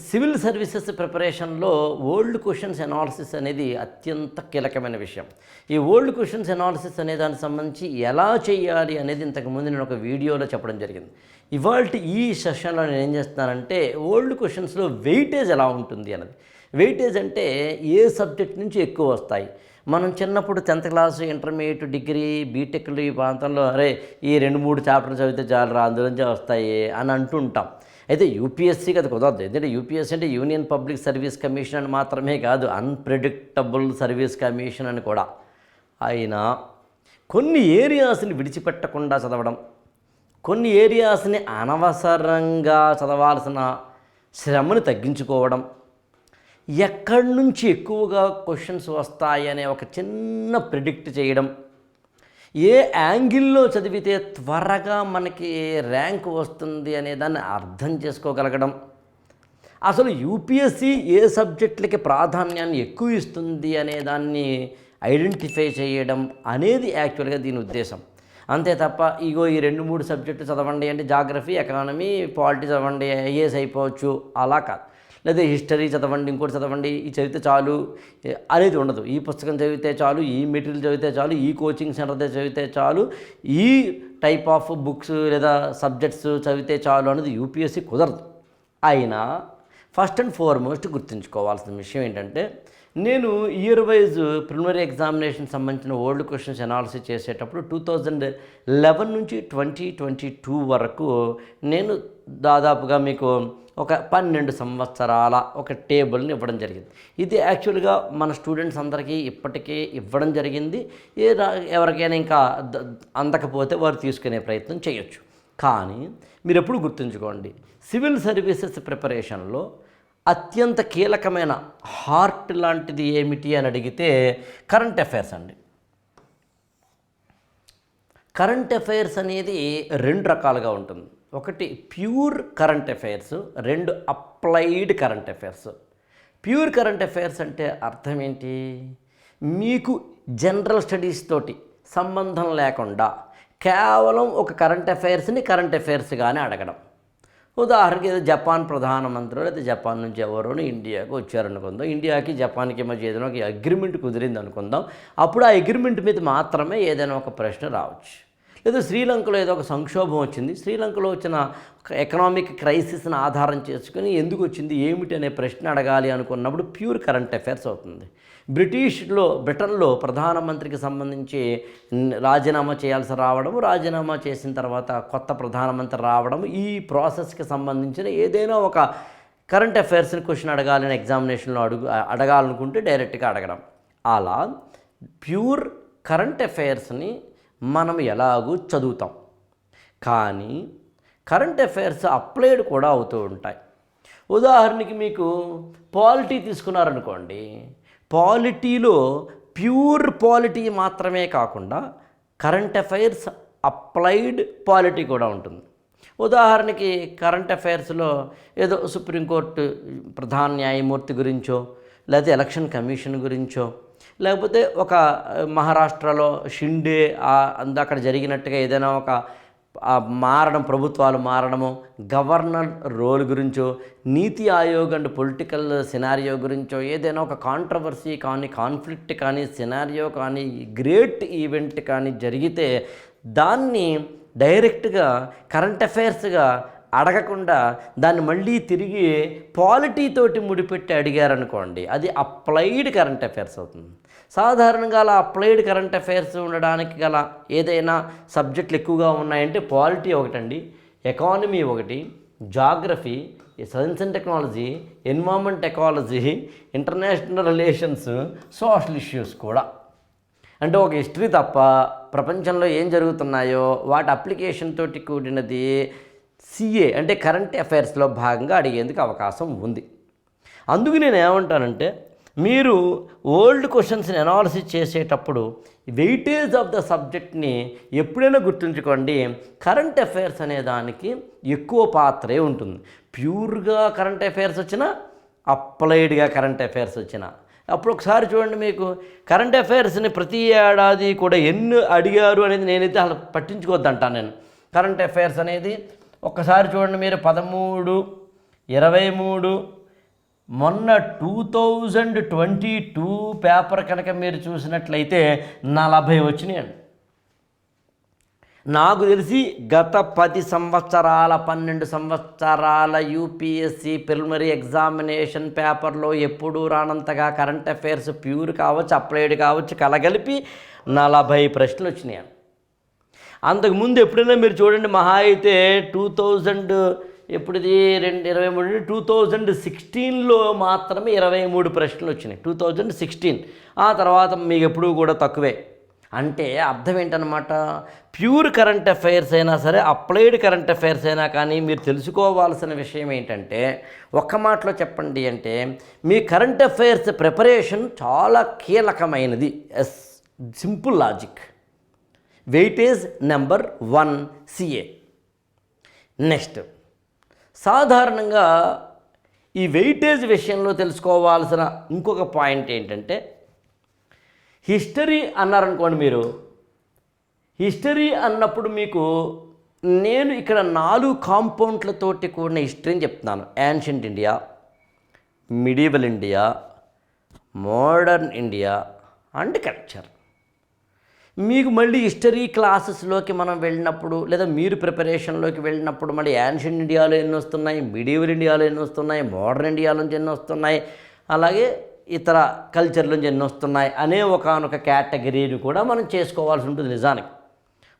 Civil services ప్రిపరేషన్లో old questions analysis అనేది అత్యంత కీలకమైన విషయం. ఈ ఓల్డ్ క్వశ్చన్స్ ఎనాలిసిస్ అనే దానికి సంబంధించి ఎలా చేయాలి అనేది ఇంతకుముందు నేను ఒక వీడియోలో చెప్పడం జరిగింది. ఇవాల్టి ఈ సెషన్లో నేను ఏం చేస్తున్నానంటే ఓల్డ్ క్వశ్చన్స్లో వెయిటేజ్ ఎలా ఉంటుంది అన్నది. వెయిటేజ్ అంటే ఏ సబ్జెక్ట్ నుంచి ఎక్కువ వస్తాయి. మనం చిన్నప్పుడు 10th క్లాస్, ఇంటర్మీడియట్, డిగ్రీ, బీటెక్లు ఈ ప్రాంతంలో అరే ఈ 2-3 చాప్టర్లు చదివితే చాలురా అందులోంచి వస్తాయి అని అంటుంటాం. అయితే యూపీఎస్సీకి అది కుదరదు. ఎందుకంటే యూపీఎస్సీ అంటే యూనియన్ పబ్లిక్ సర్వీస్ కమిషన్ అని మాత్రమే కాదు, అన్ప్రెడిక్టబుల్ సర్వీస్ కమిషన్ అని కూడా. అయినా కొన్ని ఏరియాస్ని విడిచిపెట్టకుండా చదవడం, కొన్ని ఏరియాస్ని అనవసరంగా చదవాల్సిన శ్రమను తగ్గించుకోవడం, ఎక్కడి నుంచి ఎక్కువగా క్వశ్చన్స్ వస్తాయి అనే ఒక చిన్న ప్రిడిక్ట్ చేయడం, ఏ యాంగిల్లో చదివితే త్వరగా మనకి ర్యాంక్ వస్తుంది అనే దాన్ని అర్థం చేసుకోగలగడం, అసలు యూపీఎస్సీ ఏ సబ్జెక్టులకి ప్రాధాన్యాన్ని ఎక్కువ ఇస్తుంది అనే దాన్ని ఐడెంటిఫై చేయడం అనేది యాక్చువల్గా దీని ఉద్దేశం. అంతే తప్ప ఇగో ఈ 2-3 సబ్జెక్టులు చదవండి అంటే జాగ్రఫీ, ఎకానమీ, పాలిటీ చదవండి ఐఏఎస్ అయిపోవచ్చు అలా కాదు. లేదా హిస్టరీ చదవండి, ఇంకోటి చదవండి, ఈ చదివితే చాలు అనేది ఉండదు. ఈ పుస్తకం చదివితే చాలు, ఈ మెటీరియల్ చదివితే చాలు, ఈ కోచింగ్ సెంటర్ చదివితే చాలు, ఈ టైప్ ఆఫ్ బుక్స్ లేదా సబ్జెక్ట్స్ చదివితే చాలు అనేది యూపీఎస్సీ కుదరదు. అయినా ఫస్ట్ అండ్ ఫార్మోస్ట్ గుర్తుంచుకోవాల్సిన విషయం ఏంటంటే, నేను ఇయర్ వైజ్ ప్రిలిమినరీ ఎగ్జామినేషన్ సంబంధించిన ఓల్డ్ క్వశ్చన్స్ ఎనాలిసిస్ చేసేటప్పుడు 2011 నుంచి 2022 వరకు నేను దాదాపుగా మీకు ఒక 12 సంవత్సరాల ఒక టేబుల్ని ఇవ్వడం జరిగింది. ఇది యాక్చువల్గా మన స్టూడెంట్స్ అందరికీ ఇప్పటికే ఇవ్వడం జరిగింది. ఎవరికైనా ఇంకా అందకపోతే వారు తీసుకునే ప్రయత్నం చేయొచ్చు. కానీ మీరు ఎప్పుడు గుర్తుంచుకోండి, సివిల్ సర్వీసెస్ ప్రిపరేషన్లో అత్యంత కీలకమైన హార్ట్ లాంటిది ఏమిటి అని అడిగితే కరెంట్ అఫైర్స్ అండి. కరెంట్ అఫైర్స్ అనేది 2 రకాలుగా ఉంటుంది. ఒకటి pure current affairs, 2 applied current affairs. Pure current affairs అంటే అర్థం ఏంటి? మీకు జనరల్ స్టడీస్ తోటి సంబంధం లేకుండా కేవలం ఒక కరెంట్ అఫైర్స్గానే అడగడం. ఉదాహరణకి ఏదో జపాన్ ప్రధానమంత్రి లేదా జపాన్ నుంచి ఎవరో ఇండియాకు వచ్చారనుకుందాం, ఇండియాకి జపాన్కి మధ్య ఏదైనా ఒక అగ్రిమెంట్ కుదిరింది అనుకుందాం. అప్పుడు ఆ అగ్రిమెంట్ మీద మాత్రమే ఏదైనా ఒక ప్రశ్న రావచ్చు. లేదా శ్రీలంకలో ఏదో ఒక సంక్షోభం వచ్చింది, శ్రీలంకలో వచ్చిన ఎకనామిక్ క్రైసిస్ని ఆధారం చేసుకుని ఎందుకు వచ్చింది ఏమిటి అనే ప్రశ్న అడగాలి అనుకున్నప్పుడు ప్యూర్ కరెంట్ అఫైర్స్ అవుతుంది. బ్రిటన్లో ప్రధానమంత్రికి సంబంధించి రాజీనామా చేయాల్సి రావడం, రాజీనామా చేసిన తర్వాత కొత్త ప్రధానమంత్రి రావడం, ఈ ప్రాసెస్కి సంబంధించిన ఏదైనా ఒక కరెంట్ అఫైర్స్ని క్వశ్చన్ అడగాలని ఎగ్జామినేషన్లో అడగాలనుకుంటే డైరెక్ట్గా అడగడం. అలా ప్యూర్ కరెంట్ అఫైర్స్ని మనం ఎలాగూ చదువుతాం. కానీ కరెంట్ అఫైర్స్ అప్లైడ్ కూడా అవుతూ ఉంటాయి. ఉదాహరణకి మీకు పాలిటీ తీసుకున్నారనుకోండి, పాలిటీలో ప్యూర్ పాలిటీ మాత్రమే కాకుండా కరెంట్ అఫైర్స్ అప్లైడ్ పాలిటీ కూడా ఉంటుంది. ఉదాహరణకి కరెంట్ అఫైర్స్లో ఏదో సుప్రీంకోర్టు ప్రధాన న్యాయమూర్తి గురించో, లేకపోతే ఎలక్షన్ కమిషన్ గురించో, లేకపోతే ఒక మహారాష్ట్రలో షిండే అక్కడ జరిగినట్టుగా ఏదైనా ఒక ప్రభుత్వాలు మారడము, గవర్నర్ రోల్ గురించో, నీతి ఆయోగ్ అండ్ పొలిటికల్ సినారియో గురించో ఏదైనా ఒక కాంట్రవర్సీ కానీ, కాన్ఫ్లిక్ట్ కానీ, సినారియో కానీ, గ్రేట్ ఈవెంట్ కానీ జరిగితే దాన్ని డైరెక్ట్గా కరెంట్ అఫైర్స్గా అడగకుండా దాన్ని మళ్ళీ తిరిగి పాలిటీతోటి ముడిపెట్టి అడిగారనుకోండి, అది అప్లైడ్ కరెంట్ అఫైర్స్ అవుతుంది. సాధారణంగా అలా అప్లైడ్ కరెంట్ అఫైర్స్ ఉండడానికి గల ఏదైనా సబ్జెక్టులు ఎక్కువగా ఉన్నాయంటే పాలిటీ ఒకటండి, ఎకానమీ ఒకటి, geography, science and technology, environment ecology, international relations, social issues కూడా. అంటే ఒక హిస్టరీ తప్ప ప్రపంచంలో ఏం జరుగుతున్నాయో వాటి అప్లికేషన్ తోటి కూడినది సిఏ అంటే కరెంట్ అఫైర్స్లో భాగంగా అడిగేందుకు అవకాశం ఉంది. అందుకు నేను ఏమంటానంటే, మీరు ఓల్డ్ క్వశ్చన్స్ని అనాలిసిస్ చేసేటప్పుడు వెయిటేజ్ ఆఫ్ ద సబ్జెక్ట్ని ఎప్పుడైనా గుర్తుంచుకోండి. కరెంట్ అఫైర్స్ అనే దానికి ఎక్కువ పాత్రే ఉంటుంది. ప్యూర్గా కరెంట్ అఫైర్స్ వచ్చినా, అప్లైడ్గా కరెంట్ అఫైర్స్ వచ్చినా. అప్పుడు ఒకసారి చూడండి, మీకు కరెంట్ అఫైర్స్ని ప్రతి ఏడాది కూడా ఎన్ని అడిగారు అనేది నేనైతే అసలు పట్టించుకోవద్దంటాను నేను. కరెంట్ అఫైర్స్ అనేది ఒక్కసారి చూడండి, మీరు 13, 23, మొన్న 2022 పేపర్ కనుక మీరు చూసినట్లయితే 40 వచ్చినాయండి. నాకు తెలిసి గత 10 సంవత్సరాల 12 సంవత్సరాల యూపీఎస్సీ ప్రిలిమినరీ ఎగ్జామినేషన్ పేపర్లో ఎప్పుడూ రానంతగా కరెంట్ అఫైర్స్ ప్యూర్ కావచ్చు, అప్లైడ్ కావచ్చు, కలగలిపి 40 ప్రశ్నలు వచ్చినాయి. అంతకుముందు ఎప్పుడైనా మీరు చూడండి, మహా అయితే 2000 ఎప్పుడుది 2023 2016లో మాత్రమే 23 ప్రశ్నలు వచ్చినాయి. 2016 ఆ తర్వాత మీకు ఎప్పుడూ కూడా తక్కువే. అంటే అర్థం ఏంటన్నమాట, ప్యూర్ కరెంట్ అఫైర్స్ అయినా సరే, అప్లైడ్ కరెంట్ అఫైర్స్ అయినా కానీ మీరు తెలుసుకోవాల్సిన విషయం ఏంటంటే, ఒక్క మాటలో చెప్పండి అంటే, మీ కరెంట్ అఫైర్స్ ప్రిపరేషన్ చాలా కీలకమైనది. Simple logic. Weightage number 1 CA. Next, సాధారణంగా ఈ వెయిటేజ్ విషయంలో తెలుసుకోవాల్సిన ఇంకొక పాయింట్ ఏంటంటే, హిస్టరీ అన్నారనుకోండి మీరు. హిస్టరీ అన్నప్పుడు మీకు నేను ఇక్కడ 4 కాంపౌండ్లతోటి కూడిన హిస్టరీని చెప్తున్నాను. Ancient India, medieval India, modern India and culture. మీకు మళ్ళీ హిస్టరీ క్లాసెస్లోకి మనం వెళ్ళినప్పుడు, లేదా మీరు ప్రిపరేషన్లోకి వెళ్ళినప్పుడు మళ్ళీ యాన్షియంట్ ఇండియాలో ఎన్ని వస్తున్నాయి, మిడీవల్ ఇండియాలో ఎన్ని వస్తున్నాయి, మోడర్న్ ఇండియాలోంచి ఎన్ని వస్తున్నాయి, అలాగే ఇతర కల్చర్ నుంచి ఎన్ని వస్తున్నాయి అనే ఒకానొక కేటగిరీని కూడా మనం చేసుకోవాల్సి ఉంటుంది నిజానికి.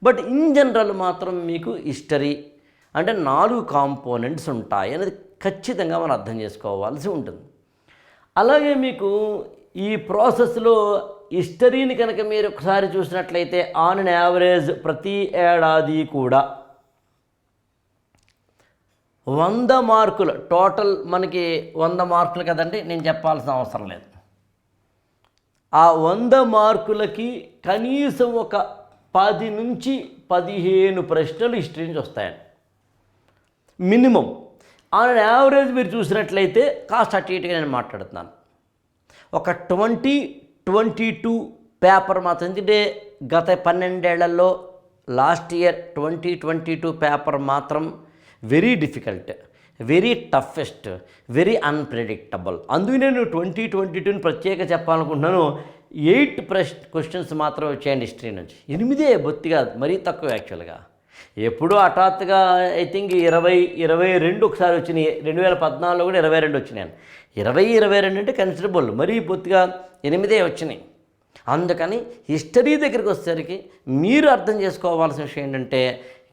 బట్ ఇన్ జనరల్ మాత్రం మీకు హిస్టరీ అంటే 4 కాంపోనెంట్స్ ఉంటాయి అనేది ఖచ్చితంగా మనం అర్థం చేసుకోవాల్సి ఉంటుంది. అలాగే మీకు ఈ ప్రాసెస్లో హిస్టరీని కనుక మీరు ఒకసారి చూసినట్లయితే ఆన్ అన్ యావరేజ్ ప్రతి ఏడాది కూడా 100 మార్కులు టోటల్, మనకి 100 మార్కులు కదండి, నేను చెప్పాల్సిన అవసరం లేదు. ఆ 100 మార్కులకి కనీసం ఒక 10 నుంచి 15 ప్రశ్నలు హిస్టరీ నుంచి వస్తాయండి మినిమం. ఆన్ యావరేజ్ మీరు చూసినట్లయితే కాస్త అటు ఇటుగా నేను మాట్లాడుతున్నాను. ఒక 2022 పేపర్ మాత్రం, ఎందుకంటే గత 12 ఏళ్లలో లాస్ట్ ఇయర్ 2022 పేపర్ మాత్రం very difficult, very toughest, very unpredictable. అందుకే నేను 2022ని ప్రత్యేక చెప్పాలనుకుంటున్నాను. 8 క్వశ్చన్స్ మాత్రం వచ్చాయండి హిస్టరీ నుంచి. 8 బొత్తిగా మరీ తక్కువ యాక్చువల్గా. ఎప్పుడూ హఠాత్తుగా ఐ థింక్ 22 ఒకసారి వచ్చినాయి. 2014లో కూడా 22 వచ్చినాయి. 22 అంటే కన్సిడరబుల్, మరీ బొత్తిగా 8 వచ్చినాయి. అందుకని హిస్టరీ దగ్గరికి వచ్చేసరికి మీరు అర్థం చేసుకోవాల్సిన విషయం ఏంటంటే,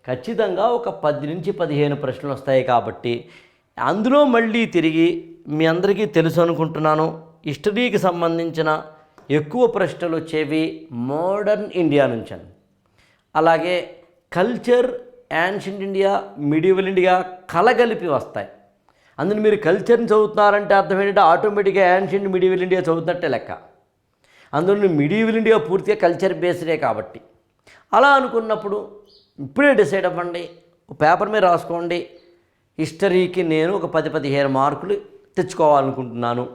ఖచ్చితంగా ఒక 10 నుంచి 15 ప్రశ్నలు వస్తాయి. కాబట్టి అందులో మళ్ళీ తిరిగి మీ అందరికీ తెలుసు అనుకుంటున్నాను, హిస్టరీకి సంబంధించిన ఎక్కువ ప్రశ్నలు వచ్చేవి మోడర్న్ ఇండియా నుంచి, అలాగే culture, ancient India, medieval India కలగలిపి వస్తాయి. అందులో మీరు కల్చర్ని చదువుతున్నారంటే అర్థం ఏంటంటే ఆటోమేటిక్గా యాన్షియంట్ మిడీవల్ ఇండియా చదువుతున్నట్టే లెక్క. అందులో మిడీవల్ ఇండియా పూర్తిగా కల్చర్ బేస్డే కాబట్టి అలా అనుకున్నప్పుడు ఇప్పుడే డిసైడ్ అవ్వండి, పేపర్ మీద రాసుకోండి. హిస్టరీకి నేను ఒక 10-15 మార్కులు తెచ్చుకోవాలనుకుంటున్నాను.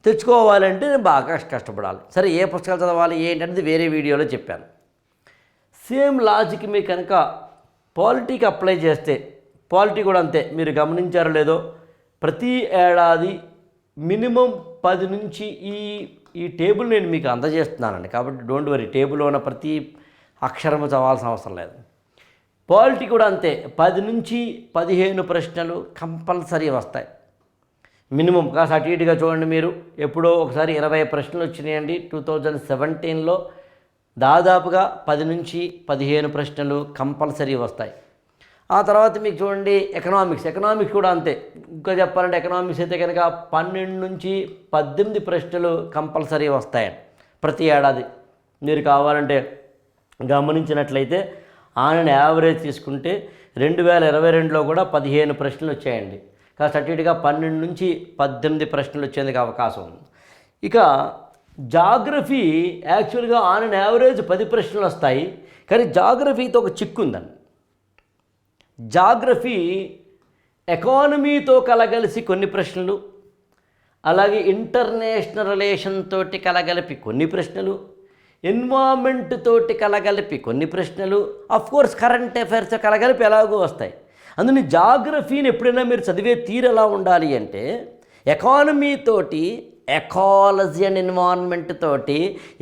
తెచ్చుకోవాలంటే నేను బాగా కష్టపడాలి. సరే, ఏ పుస్తకాలు చదవాలి ఏంటనేది వేరే వీడియోలో చెప్పాను. సేమ్ లాజిక్ మీరు కనుక పాలిటీకి అప్లై చేస్తే, పాలిటీ కూడా అంతే. మీరు గమనించారో లేదో, ప్రతి ఏడాది మినిమం 10 నుంచి ఈ టేబుల్ నేను మీకు అందజేస్తున్నానండి. కాబట్టి డోంట్ వరీ, టేబుల్లో ఉన్న ప్రతి అక్షరము చదవాల్సిన అవసరం లేదు. పాలిటీ కూడా అంతే, 10 నుంచి 15 ప్రశ్నలు కంపల్సరీ వస్తాయి మినిమం. కాస్త అటు ఇటుగా చూడండి, మీరు ఎప్పుడో ఒకసారి 20 ప్రశ్నలు వచ్చినాయండి 2017లో. దాదాపుగా 10 నుంచి 15 ప్రశ్నలు కంపల్సరీ వస్తాయి. ఆ తర్వాత మీకు చూడండి ఎకనామిక్స్ కూడా అంతే. ఇంకా చెప్పాలంటే ఎకనామిక్స్ అయితే కనుక 12 నుంచి 18 ప్రశ్నలు కంపల్సరీ వస్తాయండి ప్రతి ఏడాది. మీరు కావాలంటే గమనించినట్లయితే ఆన్ యావరేజ్ తీసుకుంటే 2022లో కూడా 15 ప్రశ్నలు వచ్చాయండి. కాస్త అటు ఇటుగా 12 నుంచి 18 ప్రశ్నలు వచ్చేందుకు అవకాశం ఉంది. ఇక జాగ్రఫీ యాక్చువల్గా ఆన్ యావరేజ్ 10 ప్రశ్నలు వస్తాయి. కానీ జాగ్రఫీతో ఒక చిక్కు ఉందండి. జాగ్రఫీ ఎకానమీతో కలగలిసి కొన్ని ప్రశ్నలు, అలాగే ఇంటర్నేషనల్ రిలేషన్ తోటి కలగలిపి కొన్ని ప్రశ్నలు, ఎన్వైరన్మెంట్ తోటి కలగలిపి కొన్ని ప్రశ్నలు, అఫ్కోర్స్ కరెంట్ అఫైర్స్ కలగలిపి ఎలాగో వస్తాయి. అందుకని జాగ్రఫీని ఎప్పుడైనా మీరు చదివే తీరు ఎలా ఉండాలి అంటే, ఎకానమీ తోటి, ఎకాలజీ అండ్ ఎన్విరాన్మెంట్ తోటి,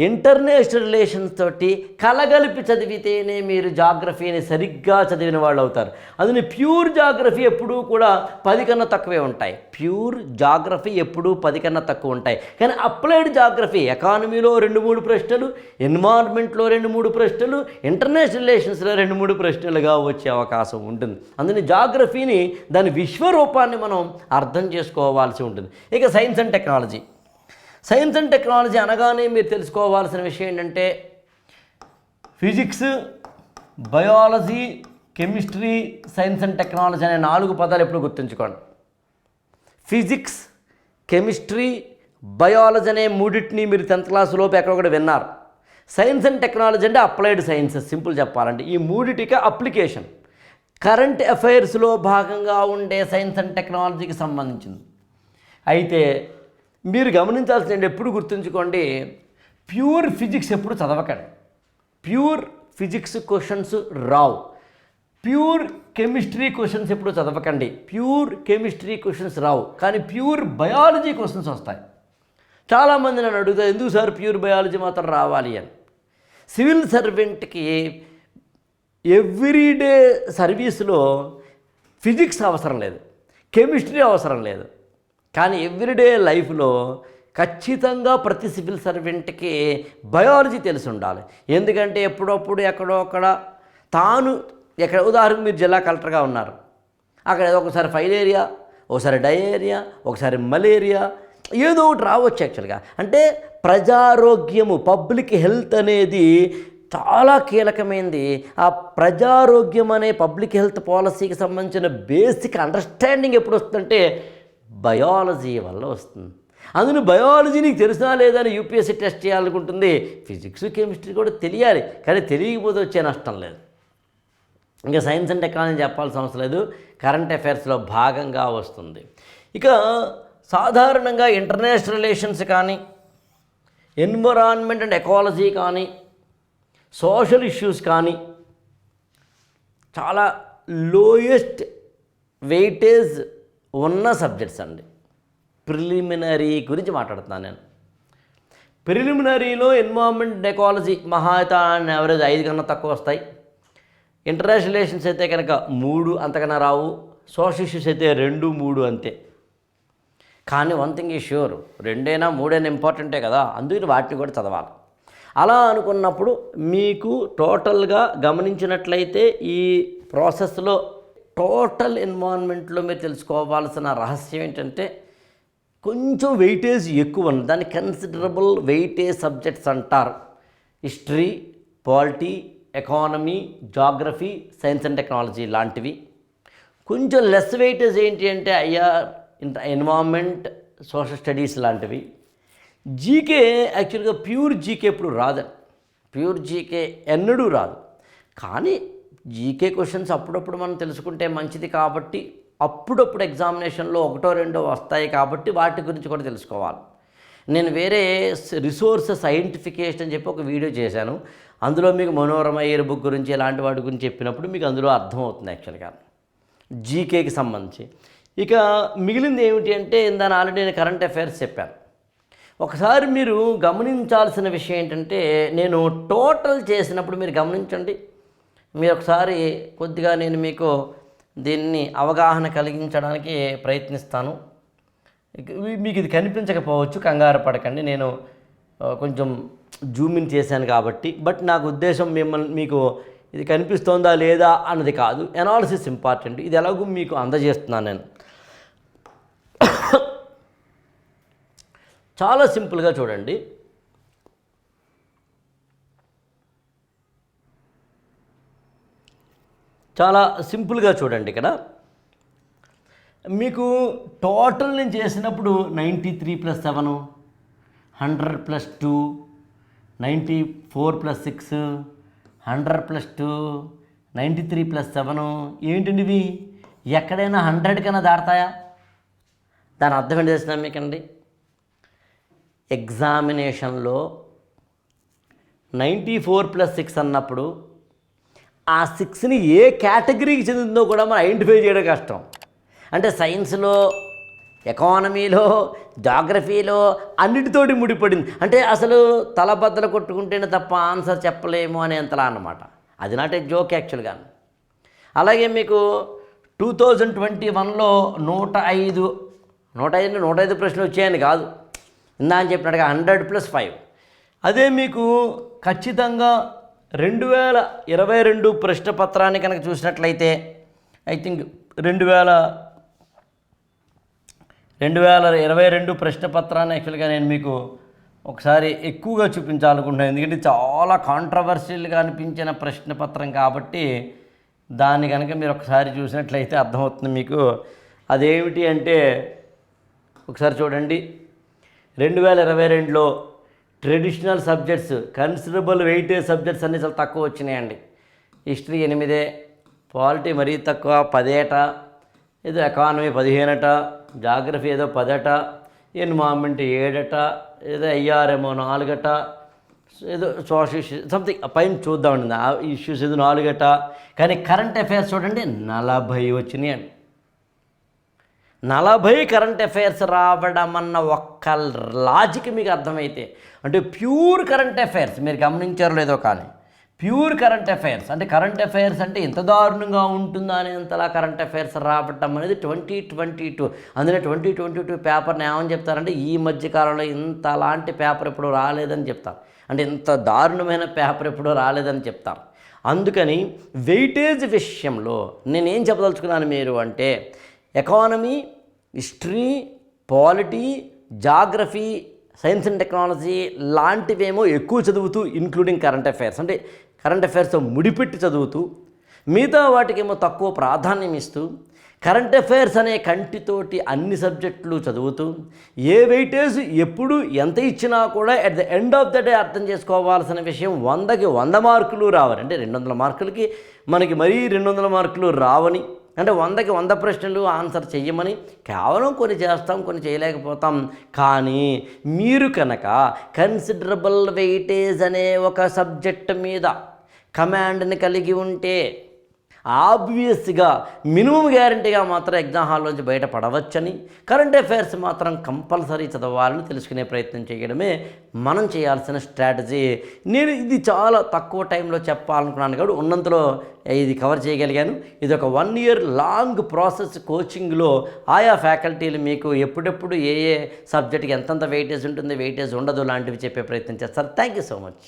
ఇంటర్నేషనల్ రిలేషన్స్ తోటి కలగలిపి చదివితేనే మీరు జాగ్రఫీని సరిగ్గా చదివిన వాళ్ళు అవుతారు. అందుని ప్యూర్ జాగ్రఫీ ఎప్పుడూ కూడా 10 కన్నా తక్కువే ఉంటాయి. ప్యూర్ జాగ్రఫీ ఎప్పుడూ 10 కన్నా తక్కువ ఉంటాయి. కానీ అప్లైడ్ జాగ్రఫీ ఎకానమీలో 2-3 ప్రశ్నలు, ఎన్విరాన్మెంట్లో 2-3 ప్రశ్నలు, ఇంటర్నేషనల్ రిలేషన్స్లో 2-3 ప్రశ్నలుగా వచ్చే అవకాశం ఉంటుంది. అందుని జాగ్రఫీని దాని విశ్వరూపాన్ని మనం అర్థం చేసుకోవాల్సి ఉంటుంది. ఇక science and technology. Science and technology అనగానే మీరు తెలుసుకోవాల్సిన విషయం ఏంటంటే physics, biology, chemistry, science and technology అనే 4 పదాలు ఎప్పుడు గుర్తుంచుకోండి. ఫిజిక్స్, కెమిస్ట్రీ, బయాలజీ అనే మూడింటిని మీరు 10th క్లాసులోపు ఎక్కడొకటి విన్నారు. సైన్స్ అండ్ టెక్నాలజీ అంటే అప్లైడ్ సైన్సెస్. సింపుల్ చెప్పాలంటే ఈ మూడిటికి అప్లికేషన్. కరెంట్ అఫైర్స్లో భాగంగా ఉండే సైన్స్ అండ్ టెక్నాలజీకి సంబంధించింది. అయితే మీరు గమనించాల్సింది ఎప్పుడు గుర్తుంచుకోండి, ప్యూర్ ఫిజిక్స్ ఎప్పుడు చదవకండి. ప్యూర్ ఫిజిక్స్ క్వశ్చన్స్ రావు. ప్యూర్ కెమిస్ట్రీ క్వశ్చన్స్ ఎప్పుడు చదవకండి. ప్యూర్ కెమిస్ట్రీ క్వశ్చన్స్ రావు, కానీ ప్యూర్ బయాలజీ క్వశ్చన్స్ వస్తాయి. చాలామంది నన్ను అడుగుతారు, ఎందుకు సార్ ప్యూర్ బయాలజీ మాత్రం రావాలి అని. సివిల్ సర్వెంట్కి ఎవ్రీడే సర్వీస్లో ఫిజిక్స్ అవసరం లేదు, కెమిస్ట్రీ అవసరం లేదు. కానీ ఎవ్రీడే లైఫ్లో ఖచ్చితంగా ప్రతి సివిల్ సర్వెంట్కి బయాలజీ తెలిసి ఉండాలి. ఎందుకంటే ఎప్పుడప్పుడు ఎక్కడో అక్కడ తాను ఉదాహరణకు మీరు జిల్లా కలెక్టర్గా ఉన్నారు, అక్కడ ఒకసారి ఫైలేరియా, ఒకసారి డయేరియా, ఒకసారి మలేరియా, ఏదో ఒకటి రావచ్చు. యాక్చువల్గా అంటే ప్రజారోగ్యము, పబ్లిక్ హెల్త్ అనేది చాలా కీలకమైంది. ఆ ప్రజారోగ్యం అనే పబ్లిక్ హెల్త్ పాలసీకి సంబంధించిన బేసిక్ అండర్స్టాండింగ్ ఎప్పుడు వస్తుందంటే బయాలజీ వల్ల వస్తుంది. అందులో బయాలజీ నీకు తెలిసినా లేదని యూపీఎస్సీ టెస్ట్ చేయాలనుకుంటుంది. ఫిజిక్స్, కెమిస్ట్రీ కూడా తెలియాలి, కానీ తెలియకపోతే వచ్చే నష్టం లేదు. ఇంకా సైన్స్ అండ్ టెక్నాలజీ చెప్పాల్సిన అవసరం లేదు, కరెంట్ అఫైర్స్లో భాగంగా వస్తుంది. ఇక సాధారణంగా ఇంటర్నేషనల్ రిలేషన్స్ కానీ, ఎన్విరాన్మెంట్ అండ్ ఎకాలజీ కానీ, సోషల్ ఇష్యూస్ కానీ చాలా లోయెస్ట్ వెయిటేజ్ ఉన్న సబ్జెక్ట్స్ అండి. ప్రిలిమినరీ గురించి మాట్లాడుతున్నాను నేను. ప్రిలిమినరీలో ఎన్విరాన్మెంట్, ఎకాలజీ మహా అయితే యావరేజ్ 5 కన్నా తక్కువ వస్తాయి. ఇంటర్నేషనల్ రిలేషన్స్ అయితే కనుక 3 అంతకన్నా రావు. సోషల్ ఇష్యూస్ అయితే 2, 3 అంతే. కానీ వన్ థింగ్ ఈజ్ ష్యూర్, 2 3 ఇంపార్టెంటే కదా, అందుకని వాటిని కూడా చదవాలి. అలా అనుకున్నప్పుడు మీకు టోటల్గా గమనించినట్లయితే ఈ ప్రాసెస్లో టోటల్ ఎన్విరాన్మెంట్లో మీరు తెలుసుకోవాల్సిన రహస్యం ఏంటంటే కొంచెం వెయిటేజ్ ఎక్కువ ఉంది. దాన్ని కన్సిడరబుల్ వెయిటేజ్ సబ్జెక్ట్స్ అంటారు. History, polity, economy, geography, science and technology లాంటివి. కొంచెం లెస్ వెయిటేజ్ ఏంటి అంటే ఎన్విరాన్మెంట్, సోషల్ స్టడీస్ లాంటివి. జీకే యాక్చువల్గా ప్యూర్ జీకే ఎప్పుడు రాదు. ప్యూర్ జీకే ఎన్నడూ రాదు. కానీ జీకే క్వశ్చన్స్ అప్పుడప్పుడు మనం తెలుసుకుంటే మంచిది కాబట్టి, అప్పుడప్పుడు ఎగ్జామినేషన్లో 1-2 వస్తాయి కాబట్టి వాటి గురించి కూడా తెలుసుకోవాలి. నేను వేరే రిసోర్స్ సైంటిఫికేషన్ అని చెప్పి ఒక వీడియో చేశాను. అందులో మీకు మనోరమ ఇయర్ బుక్ గురించి ఇలాంటి వాటి గురించి చెప్పినప్పుడు మీకు అందులో అర్థమవుతుంది యాక్చువల్గా జీకేకి సంబంధించి. ఇక మిగిలింది ఏమిటి అంటే దాని ఆల్రెడీ నేను కరెంట్ అఫైర్స్ చెప్పాను. ఒకసారి మీరు గమనించాల్సిన విషయం ఏంటంటే, నేను టోటల్ చేసినప్పుడు మీరు గమనించండి, మీరు ఒకసారి కొద్దిగా నేను మీకు దీన్ని అవగాహన కలిగించడానికి ప్రయత్నిస్తాను. మీకు ఇది కనిపించకపోవచ్చు, కంగారు పడకండి, నేను కొంచెం జూమ్ ఇన్ చేశాను కాబట్టి. బట్ నాకు ఉద్దేశం మీకు ఇది కనిపిస్తోందా లేదా అన్నది కాదు, ఎనాలిసిస్ ఇంపార్టెంట్. ఇది ఎలాగో మీకు అందజేస్తున్నాను నేను. చాలా సింపుల్గా చూడండి. చాలా సింపుల్గా చూడండి. ఇక్కడ మీకు టోటల్ నేను చేసినప్పుడు 93 + 7, 100 + 2, 94 + 6, 100 + 2, 93 + 7 ఏంటండి ఇవి? ఎక్కడైనా 100 కన్నా దాడతాయా? దాని అర్థం ఏంటి తెలిసిన మీకండి? ఎగ్జామినేషన్లో 94 + 6 అన్నప్పుడు ఆ 6ని ఏ కేటగిరీకి చెందుతుందో కూడా మనం ఐడెంటిఫై చేయడం కష్టం. అంటే సైన్స్లో ఎకానమీలో, జాగ్రఫీలో అన్నిటితోటి ముడిపడింది. అంటే అసలు తలబద్దలు కొట్టుకుంటేనే తప్ప ఆన్సర్ చెప్పలేము అనేంతలా అన్నమాట. అది నాట్ ఏ జోక్ యాక్చువల్గా. అలాగే మీకు 2021లో 105 ప్రశ్నలు వచ్చాయని కాదు, ఇందా అని చెప్పినట్టుగా 100+5. అదే మీకు ఖచ్చితంగా 2022 ప్రశ్న పత్రాన్ని కనుక చూసినట్లయితే ఐ థింక్ 2022 ప్రశ్న పత్రాన్ని యాక్చువల్గా నేను మీకు ఒకసారి ఎక్కువగా చూపించాలనుకుంటున్నాను. ఎందుకంటే చాలా కాంట్రవర్షియల్గా అనిపించిన ప్రశ్న పత్రం కాబట్టి దాన్ని కనుక మీరు ఒకసారి చూసినట్లయితే అర్థమవుతుంది మీకు. అదేమిటి అంటే ఒకసారి చూడండి. 2022లో traditional subjects, considerable weightage subjects అన్నీ చాలా తక్కువ వచ్చినాయండి. హిస్టరీ 8, పాలిటీ మరీ తక్కువ 10, ఏదో ఎకానమీ 15, జాగ్రఫీ ఏదో 10, ఎన్విరాన్మెంట్ 7, ఏదో ఐఆర్ఎమో 4, ఏదో సోషల్ సంథింగ్ పైన చూద్దామండి ఆ ఇష్యూస్ ఏదో 4. కానీ కరెంట్ అఫైర్స్ చూడండి 40 వచ్చినాయండి. 40 కరెంట్ అఫైర్స్ రావడం అన్న ఒక్క లాజిక్ మీకు అర్థమైతే, అంటే ప్యూర్ కరెంట్ అఫైర్స్, మీరు గమనించారో లేదో కానీ ప్యూర్ కరెంట్ అఫైర్స్ అంటే కరెంట్ అఫైర్స్ అంటే ఎంత దారుణంగా ఉంటుందా అనేంతలా కరెంట్ అఫైర్స్ రావటం అనేది 2022. అందులో 2022 పేపర్ని ఏమని చెప్తారంటే ఈ మధ్యకాలంలో ఇంత అలాంటి పేపర్ ఎప్పుడు రాలేదని చెప్తారు. అంటే ఇంత దారుణమైన పేపర్ ఎప్పుడూ రాలేదని చెప్తారు. అందుకని వెయిటేజ్ విషయంలో నేనేం చెప్పదలుచుకున్నాను మీరు అంటే, economy, history, polity, geography, science and technology లాంటివేమో ఎక్కువ చదువుతూ, ఇంక్లూడింగ్ కరెంట్ అఫైర్స్ అంటే కరెంట్ అఫైర్స్తో ముడిపెట్టి చదువుతూ, మిగతా వాటికేమో తక్కువ ప్రాధాన్యం ఇస్తూ, కరెంట్ అఫైర్స్ అనే కంటితోటి అన్ని సబ్జెక్టులు చదువుతూ, ఏ వెయిటేజ్ ఎప్పుడు ఎంత ఇచ్చినా కూడా at the end of the day అర్థం చేసుకోవాల్సిన విషయం 100కి 100 మార్కులు రావాలి. అంటే 200 మార్కులకి మనకి మరీ 200 మార్కులు రావని, అంటే 100కి 100 ప్రశ్నలు ఆన్సర్ చెయ్యమని, కేవలం కొన్ని చేస్తాం కొన్ని చేయలేకపోతాం. కానీ మీరు కనుక కన్సిడరబుల్ వెయిటేజ్ అనే ఒక సబ్జెక్ట్ మీద కమాండ్ని కలిగి ఉంటే ఆబ్వియస్గా మినిమం గ్యారంటీగా మాత్రం ఎగ్జామ్ హాల్లోంచి బయటపడవచ్చని, కరెంట్ అఫైర్స్ మాత్రం కంపల్సరీ చదవాలని తెలుసుకునే ప్రయత్నం చేయడమే మనం చేయాల్సిన స్ట్రాటజీ. నేను ఇది చాలా తక్కువ టైంలో చెప్పాలనుకున్నాను కాబట్టి ఉన్నంతలో ఇది కవర్ చేయగలిగాను. ఇది ఒక 1 ఇయర్ లాంగ్ ప్రాసెస్. కోచింగ్లో ఆయా ఫ్యాకల్టీలు మీకు ఎప్పుడెప్పుడు ఏ సబ్జెక్ట్కి ఎంతంత వెయిటేజ్ ఉంటుంది, వెయిటేజ్ ఉండదు లాంటివి చెప్పే ప్రయత్నం చేస్తారు. Thank you so much.